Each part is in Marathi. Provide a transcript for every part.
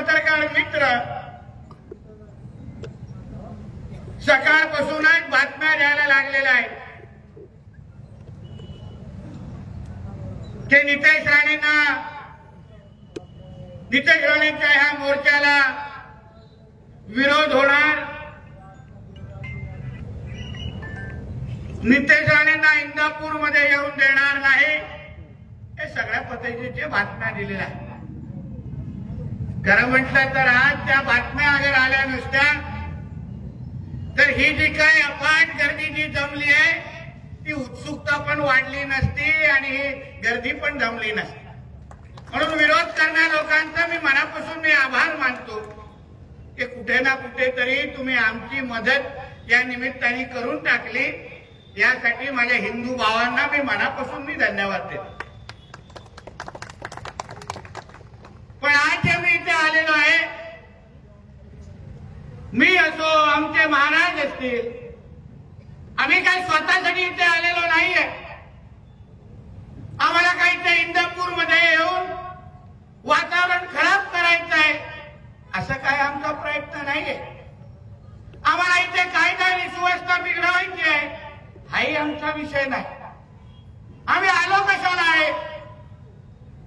पत्रकार मित्र सकाळपासूनच बातम्या द्यायला लागलेल्या आहेत की नितेश राणेंच्या ह्या मोर्चाला विरोध होणार, नितेश राणेंना इंदापूरमध्ये येऊन देणार नाही, हे सगळ्या पद्धतीचे बातम्या दिलेल्या आहेत. खरं म्हटलं तर आज त्या बातम्या अगर आल्या नसत्या तर ही जी काही अफाट गर्दी जी जमली आहे ती उत्सुकता पण वाढली नसती आणि ही गर्दी पण जमली नसती. म्हणून विरोध करणाऱ्या लोकांचा मी मनापासून आभार मानतो की कुठे ना कुठेतरी तुम्ही आमची मदत या निमित्ताने करून टाकली. यासाठी माझ्या हिंदू भावांना मी मनापासून धन्यवाद देतो. पण आज जे मी इथे आलेलो आहे, मी असो आमचे महाराज असतील, आम्ही काही स्वतःसाठी इथे आलेलो नाहीये. आम्हाला काही ते इंदापूरमध्ये येऊन वातावरण खराब करायचं आहे असं काय आमचा प्रयत्न नाहीये. आम्हाला इथे कायदा आणि सुव्यवस्था बिघडवायची आहे हाही आमचा विषय नाही. आम्ही आलो कशाला आहे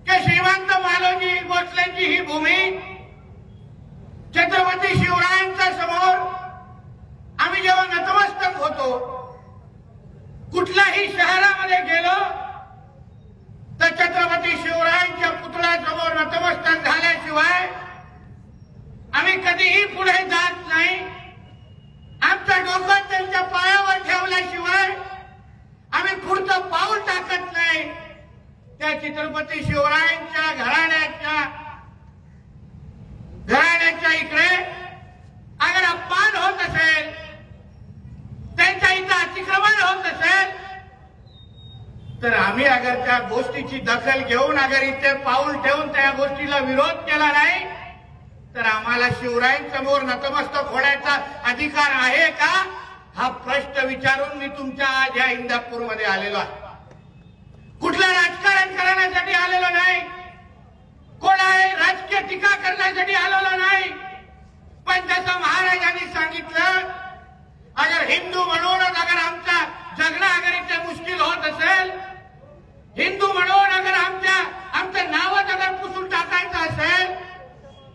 की श्रीमंत मालोजी भोसलेंची ही भूमी छत्रपती शिवरायांच्या समोर आम्ही जेव्हा नतमस्तक होतो, कुठल्याही शहरामध्ये गेलो तर छत्रपती शिवरायांच्या पुतळ्यासमोर नतमस्तक झाल्याशिवाय आम्ही कधीही पुढे जात नाही. आमचं डोकं त्यांच्या पायावर ठेवल्याशिवाय आम्ही पुढचं पाऊल टाकत नाही. त्या छत्रपती शिवरायांच्या घराण्याच्या इकडे अगर अपमान होत असेल, त्यांच्या इथं अतिक्रमण होत असेल तर आम्ही अगर त्या गोष्टीची दखल घेऊन अगर इथे पाऊल ठेवून त्या गोष्टीला विरोध केला नाही तर आम्हाला शिवरायांसमोर नतमस्तक होण्याचा अधिकार आहे का हा प्रश्न विचारून मी तुमच्या आज या इंदापूरमध्ये आलेलो आहे. कुठलं राजकारण करण्यासाठी आलेलो नाही, कोणाही राजकीय टीका करण्यासाठी आलेलो नाही. पण जसं महाराजांनी सांगितलं, अगर हिंदू म्हणूनच अगर आमचा जगणं अगर इथे मुश्किल होत असेल, हिंदू म्हणून अगर आमचं नावच अगर पुसून टाकायचं असेल,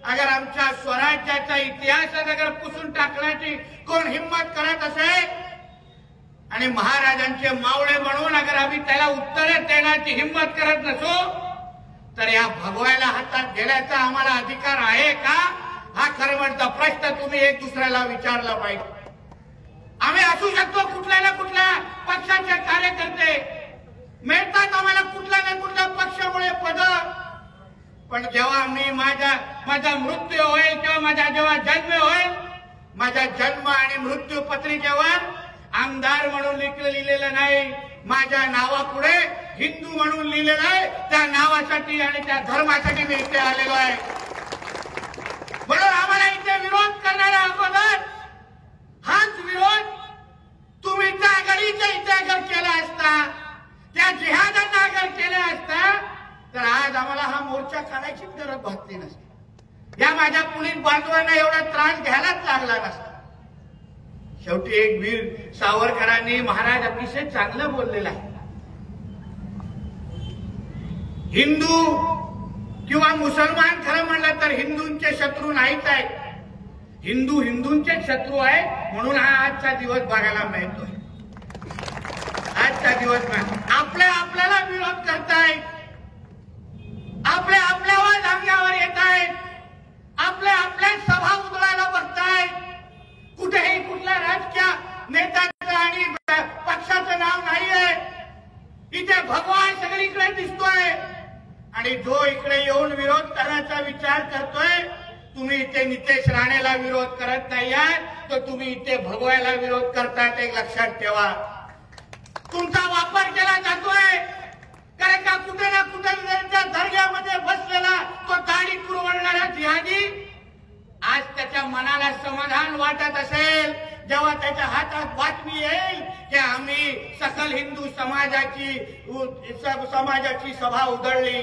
अगर आमच्या स्वराज्याचा इतिहास अगर पुसून टाकण्याची कोण हिंमत करत असेल आणि महाराजांचे मावळे म्हणून अगर आम्ही त्याला उत्तर देण्याची हिंमत करत नसो तर या भगवायला हातात घेण्याचा आम्हाला अधिकार आहे का हा खरं म्हणता प्रश्न तुम्ही एक दुसऱ्याला विचारला पाहिजे. आम्ही असू शकतो कुठल्या ना कुठल्या पक्षाचे कार्यकर्ते, मिळतात आम्हाला कुठल्या ना कुठल्या पक्षामुळे पद, पण जेव्हा मी माझा मृत्यू होईल किंवा जेव्हा जन्म होईल, माझ्या जन्म आणि मृत्यू पत्रिकेवर आमदार म्हणून लिहिलेलं नाही, माझ्या नावापुढे हिंदू म्हणून लिहिलेलं आहे. त्या नावासाठी आणि त्या धर्मासाठी मी इथे आलेलो आहे. म्हणून आम्हाला इथे विरोध करणाऱ्या अगोदर हाच विरोध तुम्ही त्या आघाडीच्या इथे अगर केला असता, त्या जिहादांना अगर केला असता तर आज आम्हाला हा मोर्चा काढायची गरज भासली नसती. या माझ्या पोलीस बांधवांना एवढा त्रास घ्यायलाच लागला नसता. शेवटी एक वीर सावरकरांनी महाराज अतिशय चांगलं बोललेलं आहे, हिंदू किंवा मुसलमान खरं म्हणलं तर हिंदूंचे शत्रू नाहीच आहेत. हिंदू हिंदूंचे शत्रू आहे. म्हणून हा आजचा दिवस बघायला मिळतोय. आजचा दिवस आपल्याला विरोध करतायत, आपल्यावर अंगावर येत आहेत, आपल्या सभा उधळायला बघतायत. कुठेही कुठल्या राजकीय नेत्याचं आणि पक्षाचं नाव नाहीये. इथे भगवान सगळीकडे दिसतोय आणि जो इकडे येऊन विरोध करण्याचा विचार करतोय, तुम्ही इथे नितेश राणेला विरोध करत नाही आहात तर तुम्ही इथे भगवायला विरोध करतायत. एक लक्षात ठेवा, तुमचा वापर केला जातोय कारण का कुठे ना कुठे त्यांच्या दर्ग्यामध्ये बसलेला तो दाढी पुरवणारा जिहादी आज त्याच्या मनाला समाधान वाटत असेल जेव्हा त्याच्या हातात बातमी येईल की आम्ही सकल हिंदू समाजाची सभा उधळली.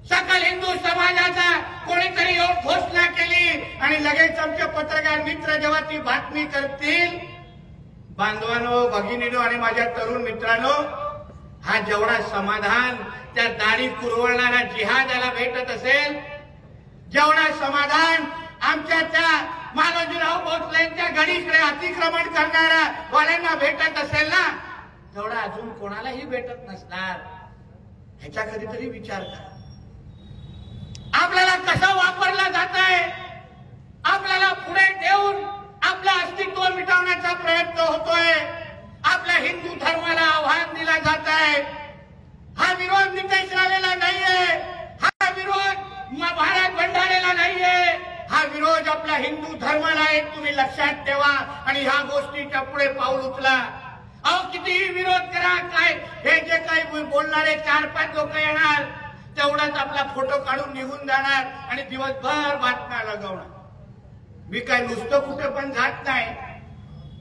सकल हिंदू समाजाचा कोणीतरी येऊन घोषणा केली आणि लगेच आमचे पत्रकार मित्र जेव्हा ती बातमी करतील, बांधवांनो, भगिनीनो आणि माझ्या तरुण मित्रांनो, हा जेवढा समाधान त्या दाढी कुरवळणाऱ्या जिहादाला भेटत असेल, जेवढा समाधान आमच्या त्या मालोजीराव भोसलेंच्या गडीकडे अतिक्रमण करणाऱ्या वाल्यांना भेटत असेल ना, तेवढा अजून कोणालाही भेटत नसणार. ह्याचा कधीतरी विचार करा. आपल्याला कसं वापरलं जात आहे, आपल्याला पुढे ठेवून आपलं अस्तित्व मिटवण्याचा प्रयत्न होतोय, आपल्या हिंदू धर्माला आव्हान दिला जात आहे. हा विरोध नितेश राणेला नाहीये, हा विरोध महाराज भंडारेला नाहीये, हा विरोध आपल्या हिंदू धर्माला आहे. तुम्ही लक्षात ठेवा आणि ह्या गोष्टीच्या पुढे पाऊल उचला. अहो कितीही विरोध करा, काय हे जे काही बोलणारे 4-5 लोक येणार, तेवढाच आपला फोटो काढून निघून जाणार आणि दिवसभर बातम्या लगवणार. मी काय नुसतं कुठे पण जात नाही,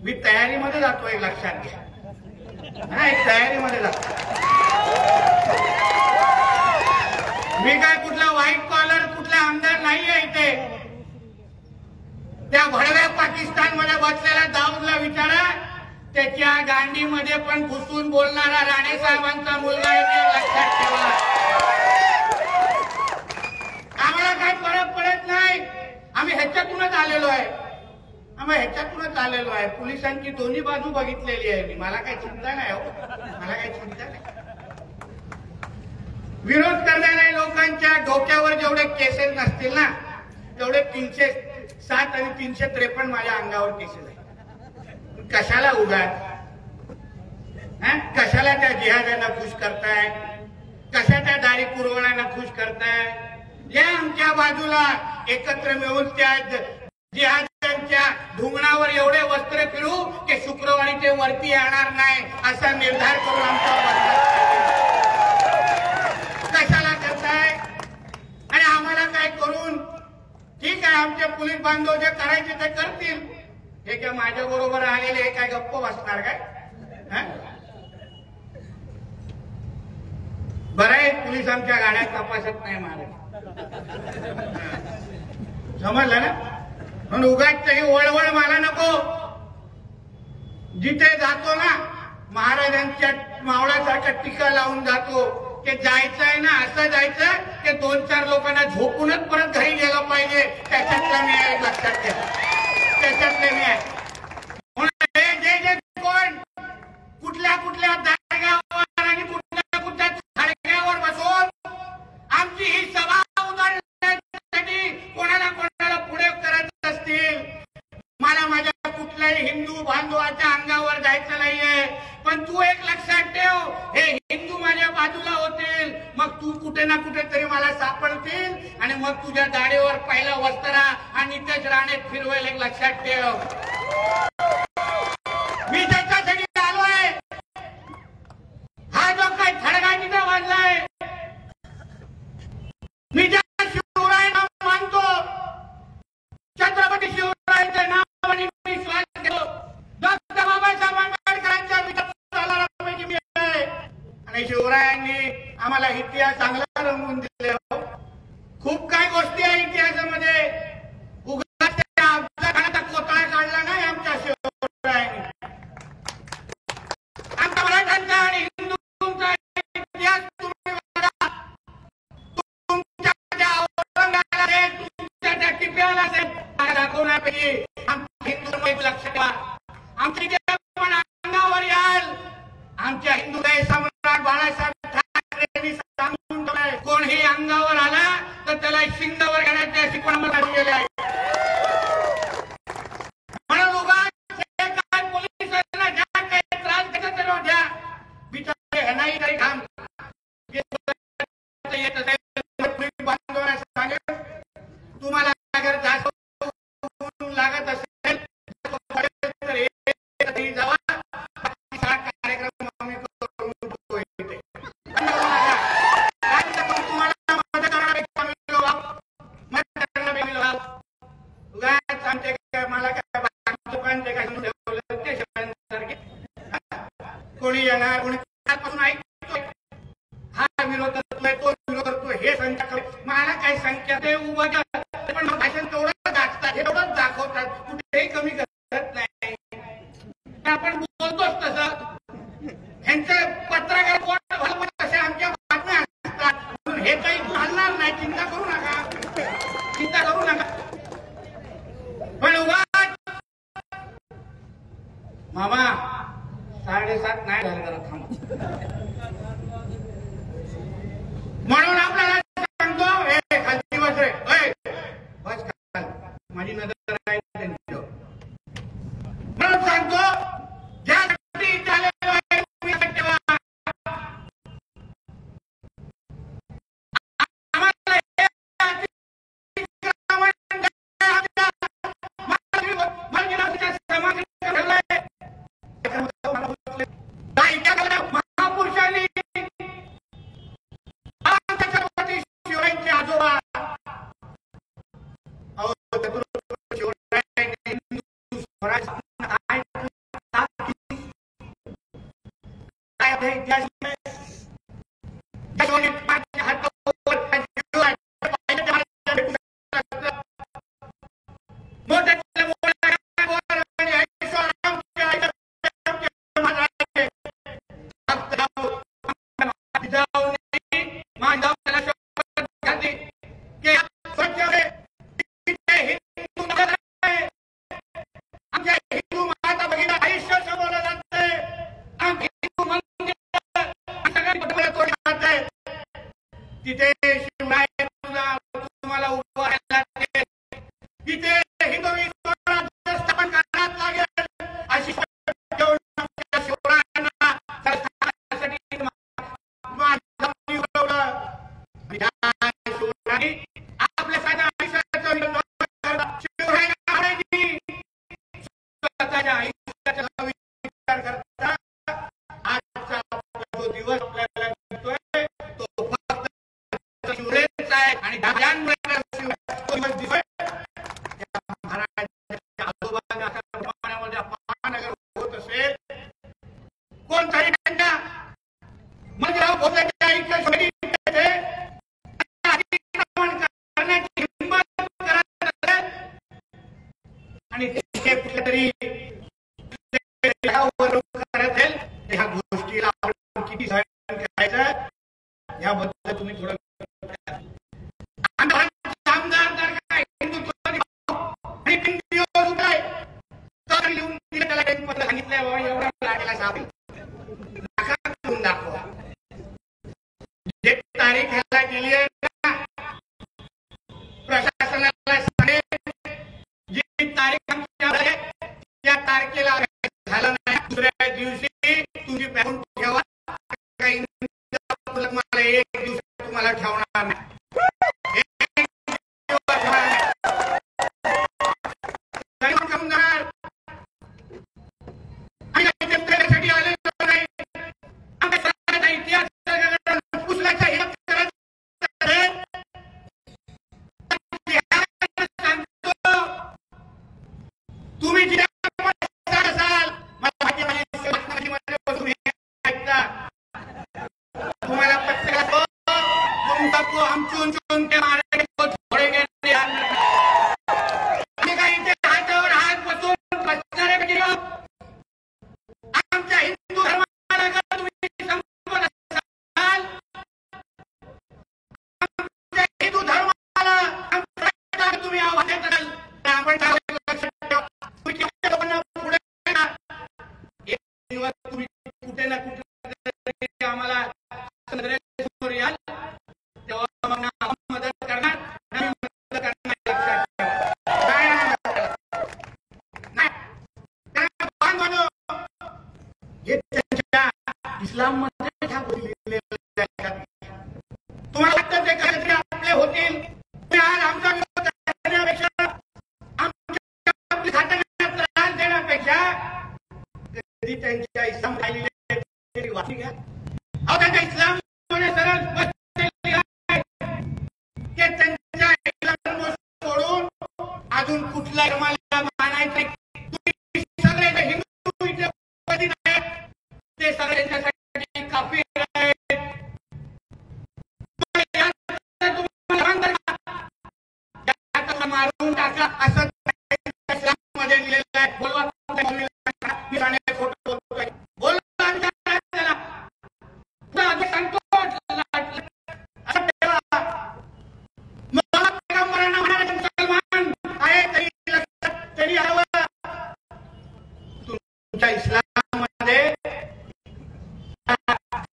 मी तयारीमध्ये जातो, एक लक्षात घ्या. नाही, तयारीमध्ये जातो मी. काय कुठला व्हाईट कॉलर कुठला आमदार नाहीये इथे. त्या भडव्या पाकिस्तानमध्ये बसलेल्या दाऊदला विचारा, त्याच्या गांडीमध्ये पण घुसून बोलणारा राणे साहेबांचा मुलगा आहे, लक्षात ठेवा. आम्हाला काय फरक पडत नाही, आम्ही ह्याच्यातूनच आलेलो आहे, पोलिसांची दोन्ही बाजू बघितलेली आहे मी. मला काही चिंता नाही हो, मला काही चिंता नाही. विरोध करणाऱ्या लोकांच्या डोक्यावर जेवढे केसेस नसतील ना, तेवढे 307 आणि 353 माझ्या अंगावर केसेस आहेत. कशाला उगाच, कशाला त्या जिहाद्यांना खुश करताय, कशा त्या दाढी कुरवणाऱ्यांना खुश करताय. या आमच्या बाजूला एकत्र मिळून त्या जिहाद्यांच्या ढुंगणावर एवढे वस्त्र फिरू की शुक्रवारी ते वरती येणार नाही, असा निर्धार करून आमचा कशाला करताय. आणि आम्हाला काय करून, ठीक आहे, आमचे पोलीस बांधव जे करायचे ते करतील. हे काय माझ्या बरोबर आलेले हे काय गप्प बसणार काय? बरं आहे, पोलीस आमच्या गाड्या तपासत नाही महाराज, समजलं ना. म्हणून उगाच ही वळवळ मला नको. जिथे जातो ना, महाराजांच्या मावळासारखा टीका लावून जातो की जायचं आहे ना, असं जायचं की 2-4 लोकांना झोपूनच परत घरी गेलं पाहिजे. त्याच्यातला मी आहे, लक्षात घ्या, त्याच्यातले मी आहे. जे कोण कुठल्या जाग्यावर आणि कुठल्या जाग्यावर बसून आमची ही सभा उधळण्यासाठी कोणाला पुढे करत असतील, मला माझ्या कुठल्याही हिंदू बांधवाच्या अंगावर जायचं नाहीये. पण तू एक लक्षात ठेव, हे हिंदू माझ्या बाजूला होतील, मग तू कुठे ना कुठेतरी मला सापडतील आणि मग तुझ्या दाढीवर पहिला वस्त्रा आणि नितेश राणे फिरवेल, एक लक्षात ठेव. मी त्याच्यासाठी आलोय. हा जो काही थडगा तिथं वाजलाय, मी ज्या शिवरायांना मानतो, छत्रपती शिवरायांच्या नावाने मी श्वास घेतो, डॉक्टर बाबासाहेब आंबेडकरांच्या विचारांपैकी मी आहे. आणि शिवरायांनी आम्हाला इतिहास चांगला रंगवून दिले. खूप काही गोष्टी आहे इतिहासामध्ये. उगाच अफजलखानाचा कोतळा काढला नाही आमच्या शिवरायांनी. आमच्या मराठ्यांचा आणि हिंदूंचा इतिहास तुम्ही बघा. तुमच्या त्या औरंगाबाद, तुमच्या त्या टिप्याला दाखवण्यापैकी आमच्या हिंदू लक्ष ठेवा. आमच्या पण अंगावर याल, आमच्या हिंदू सम्राट बाळासाहेब ठाकरेंनी सांगून ठेवलंय, कोणही अंगावर आला तर त्याला शिंगावर घेण्याची शिकवण मला दिलेली आहे. म्हणून उगाच काय पोलिसांना ज्या काही त्रास देतात तेव्हा द्या, बिचारे ह्यांनाही काही काम येत असेल. बांधवांना सांगेल, तुम्हाला अगर जास्त लागत असेल तर जावा, कार्यक्रम आम्ही करून इथे. तुम्हाला मदत करणार मला कोणी येणार, कोणी ऐकतोय, हा विरोध करतोय, तो विरोध करतोय, हे संख्या मला काही संख्या ते उभं पण भाषण तेवढं दाखतात एवढंच दाखवतात कुठेही कमी करत नाही आपण बोलतोच तसं ह्यांचं पत्रकार कोण तसे आमच्या बातम्या असतात हे काही घालणार नाही चिंता करू नका पण मामा 7:30 नाही झालं जरा थांबा म्हणून आपल्याला सांगतो हे खालची बस रे बस खाल माझी नजर आहे त्यांच्यावर म्हणून सांगतो ज्यासाठी चाललेलो आहे तुम्ही ठेवा आम्हाला महापुरुषांनी शिवरायांचे आजोबा तिथे शिवराय तुम्हाला उभं राहायला लागेल तिथे हिंदवी स्वराज्य स्थापन करायला लागेल अशी शिवरायांना सरकारसाठी आपल्या साध्या आयुष्याचं शिवरायांनी स्वतःच्या आयुष्याचा विचार करता आजचा जो दिवस आपल्याला मिळतोय तो फक्त आणि महाराजांमध्ये होत असेल कोणताही त्यांच्या मंदिराव भोसलेच्या करण्याची हिंमत करत असेल आणि ते कुठेतरी करत असेल ह्या गोष्टीला आपण किती सहन करायचं याबद्दल तुम्ही थोडं तारीख ह्याला केली आहे ना प्रशासनाला सांगेल जी तारीख आमच्या त्या तारखेला झालं नाही दुसऱ्या दिवशी तुमची पॅरून ठेवा काही मला एक दिवस तुम्हाला ठेवणार नाही इस्लाम मध्ये ह्या गोष्टी लिहिलेल्या आहेत तुम्हाला वाटतं ते काहीतरी आपले होतील आज आमचा विरोध करण्यापेक्षा आपली खात्याला त्रास देण्यापेक्षा कधी त्यांच्या इस्लाम खाली वाची घ्या अहो त्यांच्या इस्लाम मध्ये सरळ त्यांच्या इस्लाम सोडून अजून कुठला धर्माला मानायचं सगळे हिंदू इथे ते सगळे काफी का असं मध्ये लिहिलेलं आहे. बोलवा मी राणे खोटं बोलतोय, बोलवा त्याला सांगतो असं ठेवा. मला पैगंबरांना म्हणाले मुसलमान आहे तरी हवं. तुमच्या इस्लाममध्ये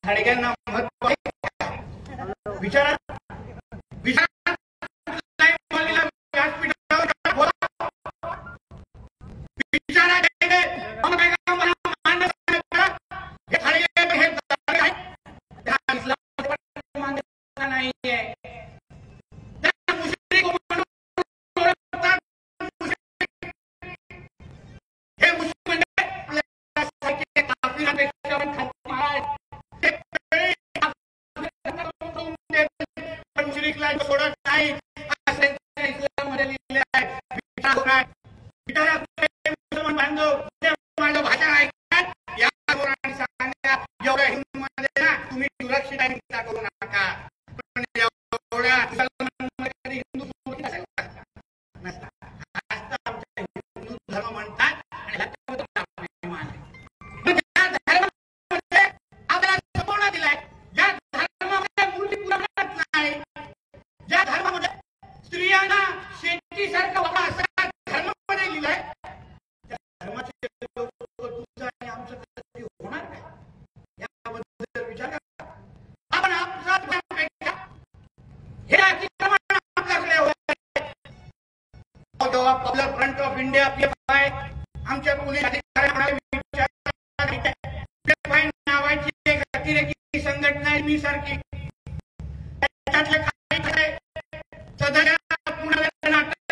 खडग्यांना महत्व आहे. विचारा सोडत नाही असं इस्लाममध्ये लिहिलेलं आहे. मुसलमान बांधव माझं भाषण ऐकतात या सांगा एवढ्या हिंदूमध्ये ना तुम्ही सुरक्षित आहे करू नका. पण एवढ्या मुसलमानांमध्ये हिंदू सुरक्षित असेल नसता. आमच्या हिंदू धर्म म्हणतात आणि आपल्याला सपोर्ट दिलाय. ज्या धर्मामध्ये मूर्ती पूजा करत नाही, ज्या धर्मामध्ये स्त्रियांना शेतीसारखं वागा असा धर्मामध्ये लिहिलाय, त्या धर्माचे तुझं आणि आमचं कधी होणार काय याबद्दल विचार करा. आपण आपल्यापेक्षा हे अतिक्रमण आपल्याकडे होते. जेव्हा popular front of India PFI आमच्या पोलीस अधिकाऱ्यांना नावाची एक अतिरेकी संघटना आहे मी सारखी. त्याच्यातले काही सदस्य पुण्याला नाटक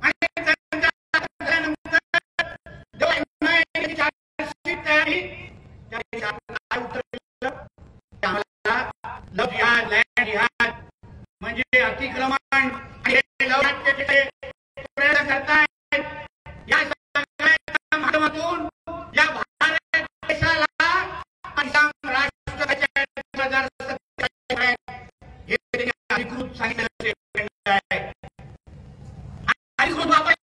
आणि त्यानंतर जेव्हा तयारी आम्हाला लव जिहाद, लँड जिहाद म्हणजे अतिक्रमण प्रयत्न करतायत. या सगळ्या माध्यमातून या भारत देशाला राष्ट्राच्या हे अधिकृत सांगितलं आहे. अधिकृत वापर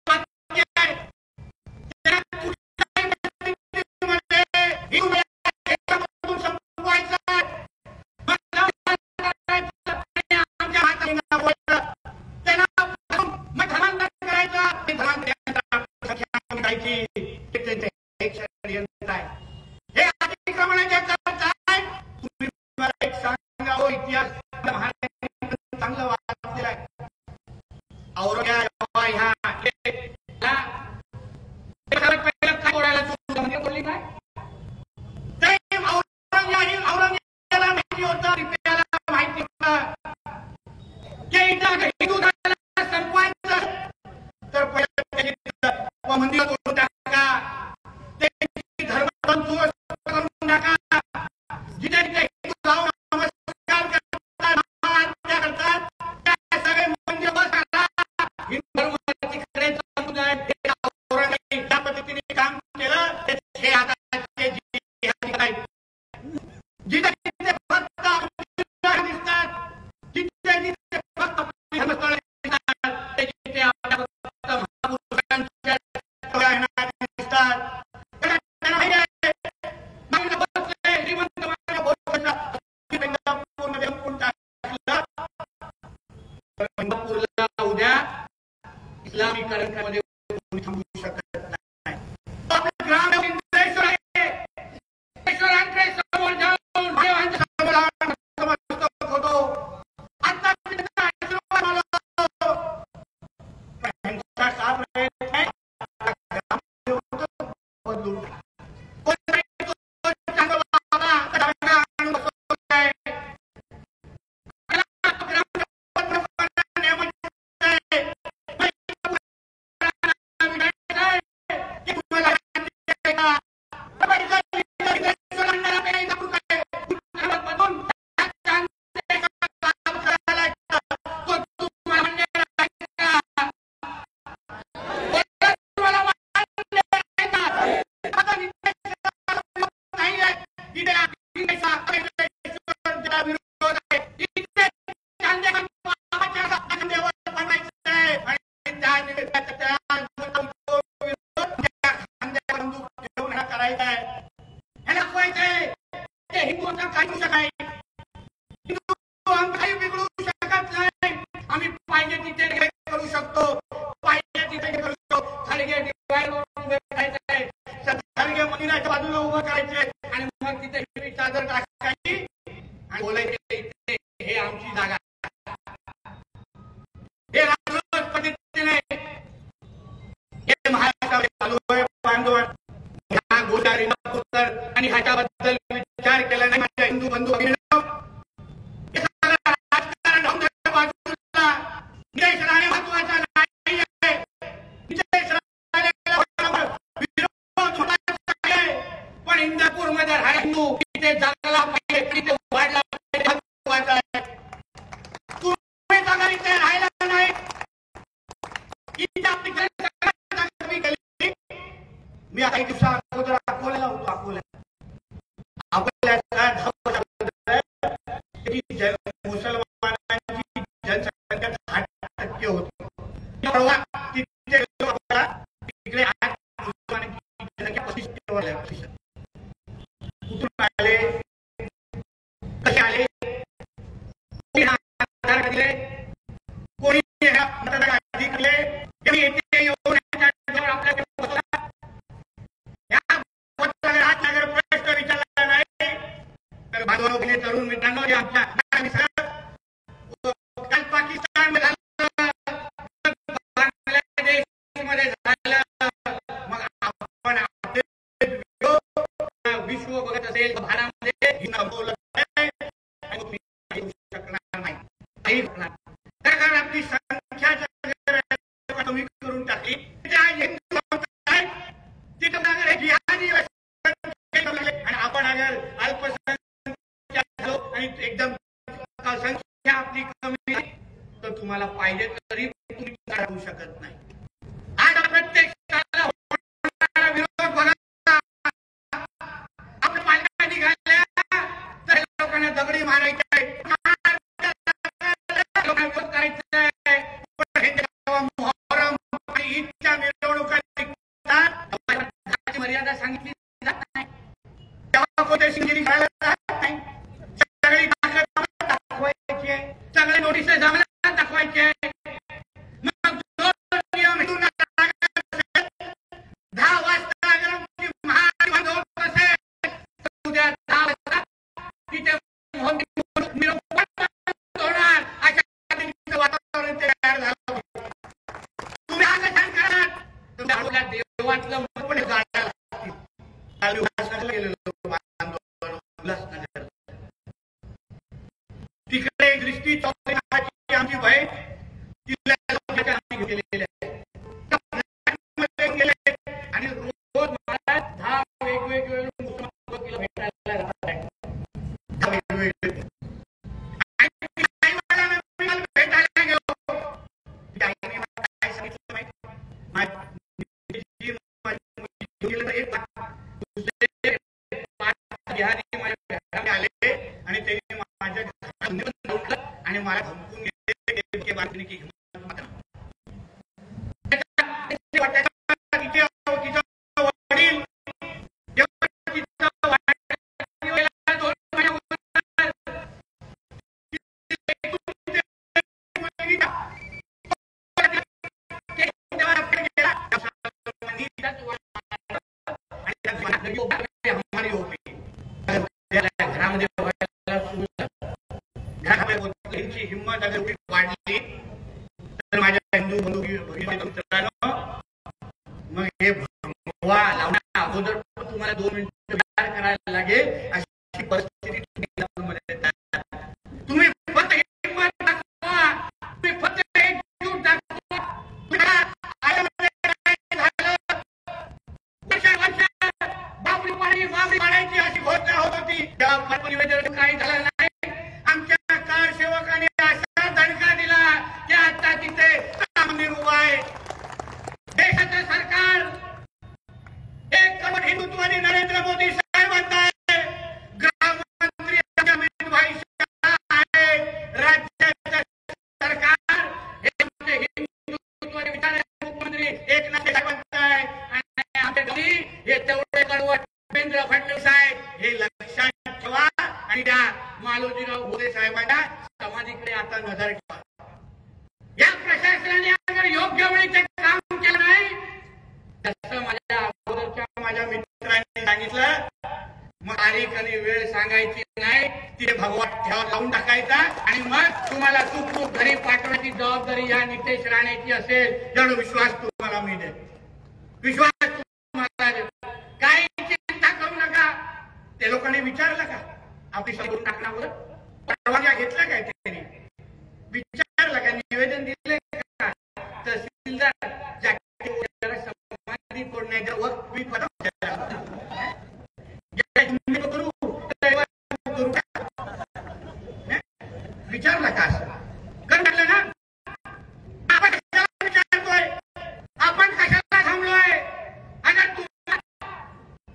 आहे. हे अतिक्रमणाच्या काय तुम्ही मला एक सांगा हो. इतिहास चांगलं वाचलेलं आहे. औरंगजेब ह्या पहिलं काय बोलायला म्हणजे बोलली काय ते औरंगजेबाला माहिती होतं, रिपेला माहिती होतं की हिंदू धर्माला संपवायचं तर पहिलं मंदिर तोडून टाका, ते धर्म करून टाका. जिथे हिंदू जाऊन नमस्कार करतात, आत्महत्या करतात, त्या सगळे मंदिर बसला. हिंदू धर्माची खरे समुदाय औरंगजेब ज्या पद्धतीने काम केलं हे आता जिथे जिथे फक्त दिसतात, जिथे जिथे फक्त धर्मस्थळ दिसतात, जिथे आपल्या फक्त महापुरुषांच्या दिसतात. उद्या इस्लामीकरणामध्ये थांबू शकत नाही. समोर जाऊन होतो आता ते हिंदूंचा काही होऊ शकत नाही. हिंदू काही बिघडू शकत नाही. आम्ही पाहिजे तिथे करू शकतो, पाहिजे तिथे करू शकतो. खालगे डिवाइड करून भेटायचे, खालगे मंदिराच्या बाजूला उभं करायचे आणि मग तिथे हिरवी चादर टाकायची आणि बोलायचे हे आमची जागा. हे राजरोज पद्धतीने हे महाराष्ट्रामध्ये चालू आहे. बांधव ह्या गोदारी आणि ह्याच्याबद्दल विचार केला नाही माझ्या हिंदू बंधू भगिनींनो. हे सगळं राजकारण राहून द्या बाजूला. नितेश राणे महत्वाचा नाही आहे. नितेश राणेला विरोध होणार आहे, पण इंदापूरमध्ये हा हिंदू तिथे जगला पाहिजे, तिथे वाढला पाहिजे, महत्वाचा आहे. तुम्ही जागा इथे राहिला नाही, इथे आपली कमी केली. मी काही दिवसा अगोदर अकोल्याला होतो. अकोल्याचा मुसलमानांची जनसंख्या 10% होती. तिथे तिकडे आज मुसलमानांची जनसंख्या 25% वर आहे. कुठून आले, कसे आले, कोणी आधार दिले, कोणी मतदार दिले, येथे येऊन आपल्या प्रश्न विचारला नाही तर बांधव तरुण मित्रांनो, आमच्या काल पाकिस्तान बांगलादेशमध्ये झालं. मग आपण विश्व बघत असेल भारतामध्ये शकणार नाही. कारण आपली संख्या कमी करून टाकली. आणि आपण अगर अल्पसंख्याक झालो आणि एकदम संख्या आपली कमी तर तुम्हाला पाहिजे तरी तुम्ही राहू शकत नाही. आज प्रत्येक विरोध बघा. आपल्या पालका निघाल्या तर लोकांना दगडी मारायचे, लोकांना विरोध करायचा. मोहरम आणि ईदच्या मिरवणुका मर्यादा सांगितली जात नाही. तेव्हा कोणते शिंगिरी करायला जात नाही. सगळी दाखवायची आहे, सगळे नोटीस जमाला दाखवायचे. मग नियम 10 वाजता अगर आमची महाबंद होत असेल तर उद्या 10 वाजता तिथे होणार. अशा वातावरण तयार झालं. तुम्ही आता छान करणार, तुमच्या देवातलं पण जाणार. तिकडे दृष्टी चौधरी आमची बहीण तिला गेलेली आहे आणि रोज मला 10 वेगवेगळे तिला भेटायला जातात. भेटायला गेलो काय सांगितलं आले आणि त्यांनी माझ्या घरात आणि मला धमकून घेतले. बांधणी वडील हमारी होती घरामध्ये घराची हिंमत अगर वाढली तर माझ्या हिंदू बंधू मित्रांनो, मग हे भगवा लावण्या अगोदर तुम्हाला 2 मिनिटं विचार करायला लागेल. अशी परिस्थिती तुम्ही फक्त हिंमत दाखवा, तुम्ही फक्त एकजूट दाखवा. बाबरी पाडायची अशी घोषणा होत होती, तेव्हा काही झालं नाही. आमच्या कारसेवकाने असा दणका दिला की आता तिथे राम मंदिर उभं आहे. देशाचं सरकार 1 करोड हिंदुत्वादी नरेंद्र मोदी साहेब म्हणताय. गृहमंत्री अमित भाई शाह आहे. राज्याचं सरकार हे हिंदुत्वादी विचार मुख्यमंत्री एकनाथ साहेब म्हणताय. आणि आमच्या घरी हे तेवढे कडवट देवेंद्र फडणवीस आहे. हे लक्षात ठेवा. मालोजीराव भोले साहेबांना समाधीकडे आता नजर ठेवा. या प्रशासनाने अगर योग्य वेळी ते काम केलं नाही, जसं माझ्या अगोदरच्या माझ्या मित्रांनी सांगितलं, मग तारीख आणि वेळ सांगायची नाही, तिथे भगवा ठेवा लावून टाकायचा आणि मग तुम्हाला सुखरूप घरी पाठवण्याची जबाबदारी या नितेश राणेची असेल. एवढा विश्वास तुम्हाला मी देतो. विश्वास तुम्हाला देतो. काही चिंता करू नका. ते लोकांनी विचारलं का आपली सगळं टाकण्यावर परवानग्या घेतल्या काय? त्यांनी विचारलं का? निवेदन दिले का? तहसीलदार समाधी तोडण्याच्या वक्त मी विचारलं का? असं कर म्हटलं ना. आपण कशाला विचारतोय? आपण कशाला थांबलोय? अगर तुम्हाला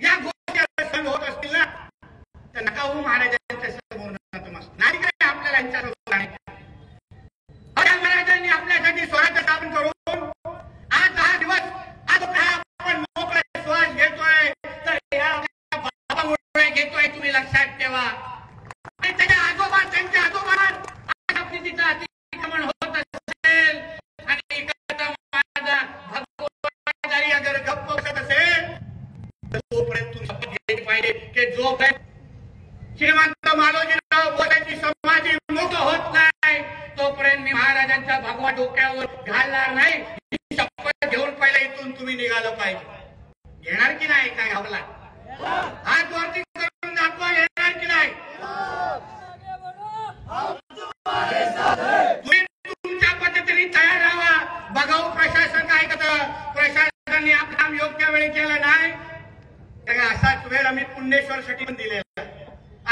या गोष्टी सहन होत असतील ना तर नका हो महाराजांच्या समोर नाही काय आपल्याला यांच्यासमोर. महाराजांनी आपल्यासाठी स्वराज्य स्थापन करून आज 10 दिवस आज आपण मोकळे श्वास घेतोय तर या बाबामुळे घेतोय. तुम्ही लक्षात ठेवा. त्यांच्या आजोबा आपली तिचं अतिक्रमण होत असेल आणि भगवंतारी अगर गप्प बसत असेल तर तोपर्यंत तुम्ही शपथ घेतली पाहिजे की जोपर्यंत श्रीमंत मालोजीराव भोलेची समाधी मोकळ होत नाही तोपर्यंत मी महाराजांच्या भगवा डोक्यावर घालणार नाही. ही शपथ घेऊन पहिला इथून तुम्ही निघालं पाहिजे. येणार की नाही? काय हवला हात वरती करून दाखवा. येणार की नाही? तुम्ही तुमच्या पद्धतीने तयार राहा. बघाऊ प्रशासन काय करतं. प्रशासनाने आपलं काम योग्य वेळी केलं नाही तर असाच वेळ आम्ही पुण्येश्वरसाठी पण दिलेला.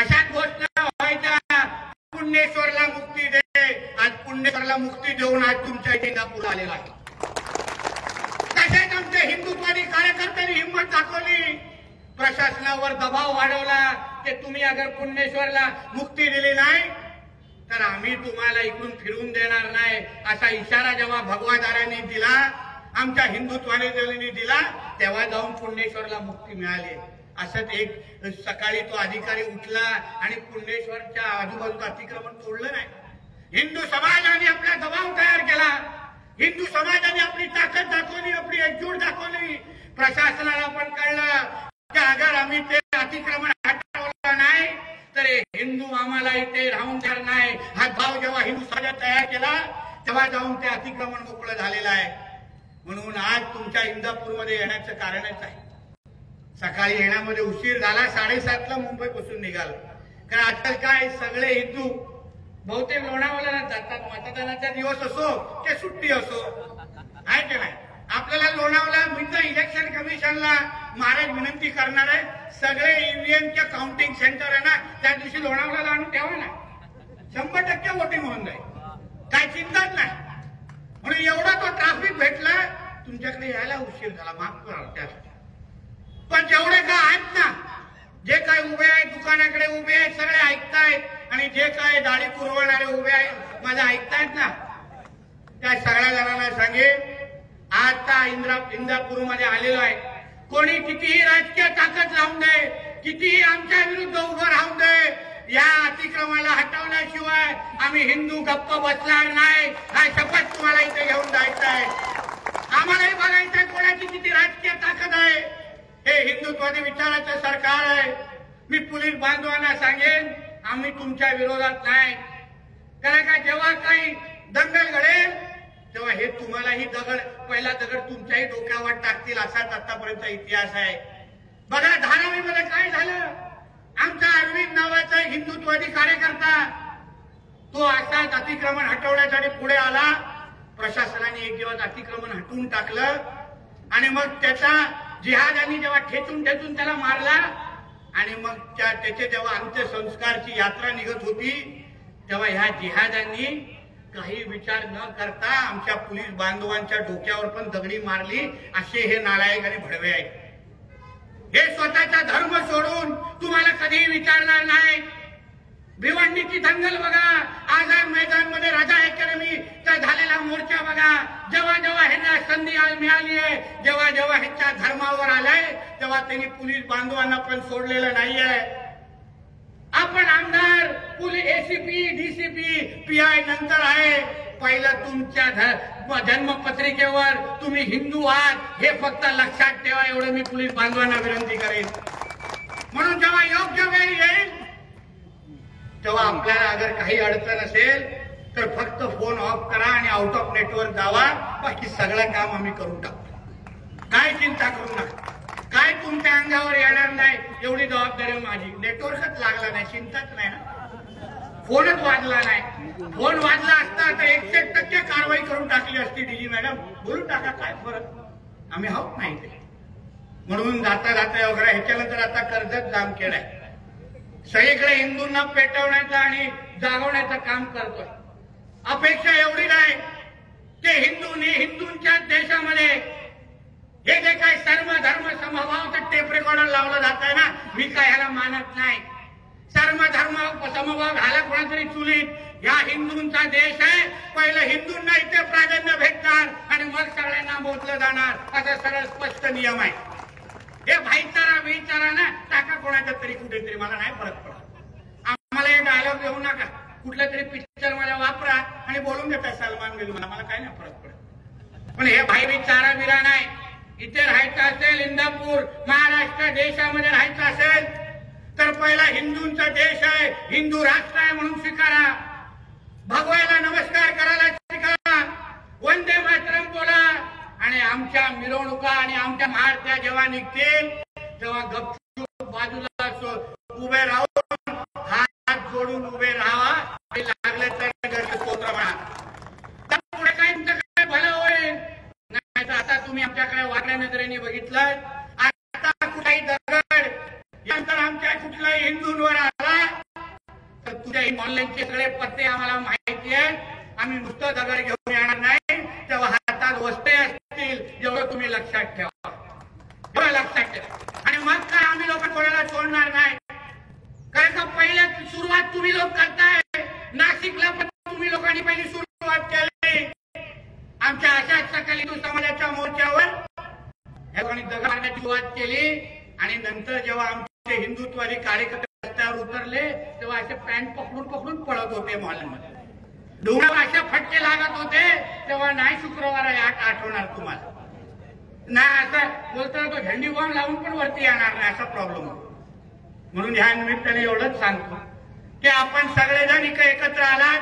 अशाच घोषणा व्हायच्या. पुण्येश्वरला मुक्ती दे. आज पुण्येश्वरला मुक्ती देऊन आज तुमच्या इथे इंदापूर आलेला आहे. तसेच आमच्या हिंदुत्वादी कार्यकर्त्यांनी हिंमत दाखवली. प्रशासनावर दबाव वाढवला की तुम्ही अगर पुण्येश्वरला मुक्ती दिली नाही तर आम्ही तुम्हाला इकडून फिरून देणार नाही. असा इशारा जेव्हा भगवादारांनी दिला, आमच्या हिंदुत्वादी दिला, तेव्हा जाऊन पुण्येश्वरला मुक्ती मिळाली. असंच एक सकाळी तो अधिकारी उठला आणि पुण्येश्वरच्या आजूबाजूचं अतिक्रमण तोडलं नाही. हिंदू समाजाने आपला दबाव तयार केला. हिंदू समाजाने आपली ताकद दाखवली, आपली एकजूट दाखवली. प्रशासनाला पण कळलं की अगर आम्ही ते अतिक्रमण हटवलं नाही तर हिंदू आम्हाला इथे राहून देणार नाही. हा भाव जेव्हा हिंदू समाजात तयार केला तेव्हा जाऊन ते अतिक्रमण मोकळं झालेलं आहे. म्हणून आज तुमच्या इंदापूरमध्ये येण्याचं कारणच आहे. सकाळी येण्यामध्ये उशीर झाला. 7:30ला मुंबईपासून निघालो. कारण आजकाल काय सगळे हिंदू बहुतेक लोणावळ्याला जातात. मतदानाचा दिवस असो की सुट्टी असो, आहे की नाही. आपल्याला लोणावळा म्हणजे इलेक्शन कमिशनला महाराज विनंती करणार आहे, सगळे ईव्हीएमच्या काउंटिंग सेंटर आहे ना त्या दिवशी लोणावळ्याला आणून ठेवा ना. 100% वोटिंग होऊन जाईल. काय चिंताच नाही. म्हणून एवढा तो ट्रॅफिक भेटला. तुमच्याकडे यायला उशीर झाला, माफ करा त्यासाठी. पण जेवढे काय आहेत ना, जे काय उभे आहेत दुकानाकडे उभे आहेत सगळे ऐकतायत आणि जे काय दाढी पुरवणारे उभे आहेत माझं ऐकतायत ना, त्या सगळ्या जणांना सांगेन आता इंदापूरमध्ये आलेलो आहे. कोणी कितीही राजकीय ताकद लावून दे, कितीही आमच्या विरुद्ध उभं राहून दे, या अतिक्रमणाला हटवण्याशिवाय आम्ही हिंदू गप्प बसणार नाही. हा शपथ तुम्हाला इथे घेऊन जायचं आहे. आम्हालाही बघायचंय कोणाची किती राजकीय ताकद आहे. हे हिंदुत्वादी विचाराचं सरकार आहे. मी पोलीस बांधवांना सांगेन आम्ही तुमच्या विरोधात नाही. कारण का जेव्हा काही दंगल घडेल तेव्हा हे तुम्हालाही पहिला दगड तुमच्याही डोक्यावर टाकतील असाच आतापर्यंत इतिहास आहे. बघा धारावीमध्ये काय झालं. आमचा अरविंद नावाचा हिंदुत्वादी कार्यकर्ता तो असाच अतिक्रमण हटवण्यासाठी पुढे आला. प्रशासनाने एक दिवस अतिक्रमण हटवून टाकलं आणि मग त्याचा जिहादांनी जेव्हा ठेचून त्याला मारला आणि मग त्याचे जेव्हा अंत्यसंस्कारची यात्रा निघत होती तेव्हा ह्या जिहादांनी काही विचार न करता आमच्या पोलीस बांधवांच्या डोक्यावर पण दगडी मारली. असे हे नालायक आणि भडवे आहेत. हे स्वतःचा धर्म सोडून तुम्हाला कधीही विचारणार नाही. भिवंडीची दंगल बघा, आझाद मैदानमध्ये राजा अकॅडमीचा झालेला मोर्चा बघा. जेव्हा जेव्हा ह्यांना संधी मिळाली आहे, जेव्हा जेव्हा ह्यांच्या धर्मावर आलाय तेव्हा त्यांनी पोलीस बांधवांना पण सोडलेलं नाहीये. आपण आमदार पोलीस एसीपी डीसीपी पीआय नंतर आहे. पहिलं तुमच्या जन्मपत्रिकेवर तुम्ही हिंदू आहात हे फक्त लक्षात ठेवा, एवढं मी पोलीस बांधवांना विनंती करेन. म्हणून जेव्हा योग्य वेळ येईल तेव्हा आपल्याला अगर काही अडचण असेल तर फक्त फोन ऑफ करा आणि आउट ऑफ नेटवर्क जावा. बाकी सगळं काम आम्ही करून टाकतो. काय चिंता करू नका. काय तुमच्या अंगावर येणार नाही एवढी जबाबदारी माझी. नेटवर्कच लागला नाही, चिंताच नाही ना. फोनच वाजला नाही. फोन वाजला असता तर 100% कारवाई करून टाकली असती. डीजी मॅडम बोलून टाका, काय फरक, आम्ही आहोत नाही ते. म्हणून जाता जाता वगैरे ह्याच्यानंतर आता कर्जत जाम केलाय. सगळीकडे हिंदूंना पेटवण्याचं आणि जागवण्याचं काम करतोय. अपेक्षा एवढी नाही की हिंदूंच्या देशामध्ये हे जे काही सर्व धर्म समभावाचं टेप रेकॉर्डर लावलं जात आहे ना, मी काय ह्याला मानत नाही. सर्व धर्म समभाव घाला कोणातरी चुलीत. या हिंदूंचा देश आहे. पहिलं हिंदूंना इथे प्राधान्य भेटणार आणि मग सगळ्यांना मोजलं जाणार, असा सरळ स्पष्ट नियम आहे. हे भाईचारा विचारा ना टाका कोणाच्या तरी कुठेतरी, मला नाही फरक पडत. आम्हाला हे डायलॉग देऊ नका. कुठल्या तरी पिक्चर मध्ये वापरा आणि बोलून देता सलमान बिलमान, मला काय नाही फरक पडत. पण हे भाई विचारा बिरा नाही. इथे राहायचं असेल, इंदापूर महाराष्ट्र देशामध्ये राहायचं असेल तर पहिला हिंदूंचा देश आहे, हिंदू राष्ट्र आहे म्हणून स्वीकारा. भगवायला नमस्कार करायला स्वीकारा. वंदे मातरम बोला. आणि आमच्या मिरवणुका आणि आमच्या महाआरत्या जेव्हा निघतील तेव्हा गपचूप बाजूला उभे राहून हात जोडून उभे राहावा. लागलं तर घरचे स्तोत्र म्हणा. पुढे काय तुमचं काय भलं होईल. नाही तर आता तुम्ही आमच्याकडे वाकड्या नजरेने बघितलं. आता कुठलाही दगड यानंतर आमच्या कुठल्याही हिंदूंवर आला तर तुझ्या ऑनलाईनचे सगळे पत्ते आम्हाला माहिती आहेत. आम्ही नुसतं दगड घेऊन येणार नाही. तेव्हा हातात वस्ते असतील एवढं तुम्ही लक्षात ठेवा. एवढं लक्षात ठेवा. आणि मग काय आम्ही लोक कोणाला सोडणार नाही. कारण का पहिल्या सुरुवात तुम्ही लोक करताय. नाशिकला पण तुम्ही लोकांनी पहिली सुरुवात केली. आमच्या अशाच सकल हिंदू समाजाच्या मोर्चावर या लोकांनी दगड मारण्याची सुरुवात केली. आणि नंतर जेव्हा आमचे हिंदुत्ववादी कार्यकर्ते रस्त्यावर उतरले तेव्हा असे पॅन्ट पकडून पकडून पळत होते मॉलमध्ये. डोंगरावर अशा फटके लागत होते तेव्हा नाही शुक्रवार आठवणार तुम्हाला. नाही असं बोलताना तो झेंडी बॉम्ब लावून पण वरती येणार नाही, असा प्रॉब्लेम होतो. म्हणून ह्या निमित्ताने एवढंच सांगतो की आपण सगळेजण इकडे एकत्र आलात.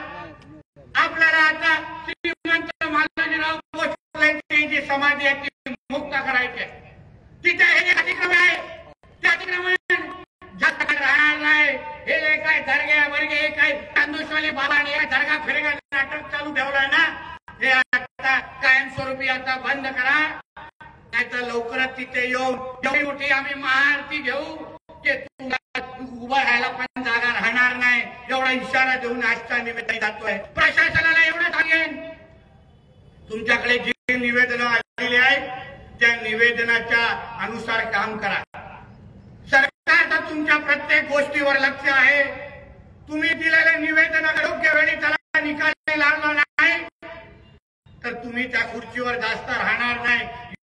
आपल्याला आता श्रीमंत मालजीराव भोसलेंची जी समाधी आहे ती मुक्त करायची आहे. तिथे हे जे अतिक्रमण आहे ते अतिक्रमण जास्त राहणार नाही. हे जे काय दर्गे वर्गे काय तांदूशवाले बाबाने या दर्गा फिरगा नाटक चालू ठेवलाय ना, हे आता कायमस्वरूपी आता बंद करा. नाहीतर लवकरच तिथे येऊन एवढी मोठी आम्ही महाआरती घेऊ की उभं राहायला पण जागा राहणार नाही. एवढा इशारा देऊन आजचा निवेदन जातोय. प्रशासनाला एवढं सांगेन, तुमच्याकडे जे निवेदन आलेली आहेत त्या निवेदनाच्या अनुसार काम करा. सरकारचं तुमच्या प्रत्येक गोष्टीवर लक्ष आहे. तुम्ही दिलेलं निवेदन योग्य वेळी त्याला निकाल लागला नाही तर तुम्ही त्या खुर्चीवर जास्त राहणार नाही.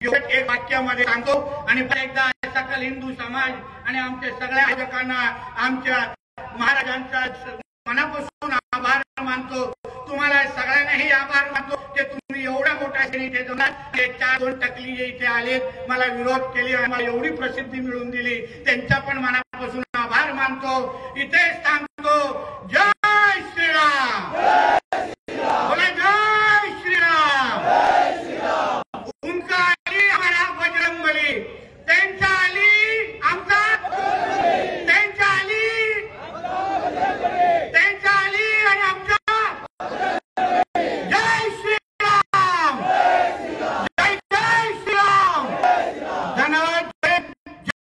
एक वाक्यामध्ये सांगतो आणि एकदा सकल हिंदू समाज आणि आमच्या सगळ्या आयोजकांना आमच्या महाराजांचा मनापासून आभार मानतो. तुम्हाला सगळ्यांनाही आभार मानतो की तुम्ही एवढ्या मोठ्या इथे जाणार. 4-2 टकली इथे आले, मला विरोध केली आणि मला एवढी प्रसिद्धी मिळवून दिली, त्यांचा पण मनापासून आभार मानतो. इथेच थांबतो. जय